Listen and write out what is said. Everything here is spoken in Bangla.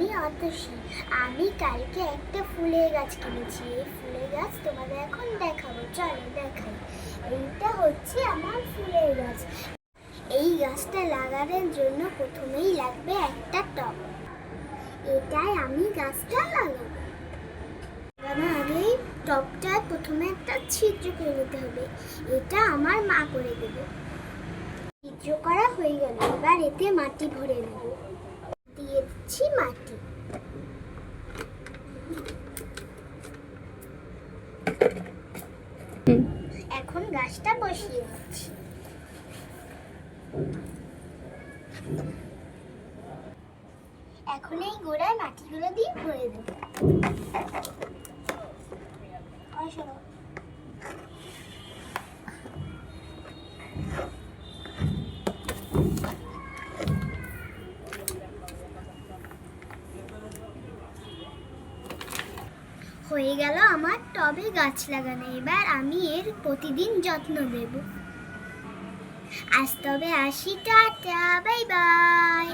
আমি অতসী। আমি কালকে একটা ফুলের গাছ কিনেছি। এই ফুলের গাছ তোমাদের এখন দেখাবো, চলো দেখাই। এইটা হচ্ছে আমার ফুলের গাছ। এই গাছটা লাগানোর জন্য প্রথমেই লাগবে একটা টব। এটাই আমি গাছটা লাগাবো। লাগানোর আগেই টবটায় প্রথমে একটা ছিদ্র করে নিতে হবে। এটা আমার মা করে দেবে। ছিদ্র করা হয়ে গেল, এবার এতে মাটি ভরে নেব। দিয়ে দিচ্ছি মাটি। এখন গাছটা বসিয়ে দিচ্ছি। এখন এই গোড়ায় মাটিগুলো দিয়ে ভরে দেব। হয়ে গেল আমার টবে গাছ লাগানো। এবার আমি এর প্রতিদিন যত্ন নেব। আজ তবে আসি, টাটা, বাই বাই।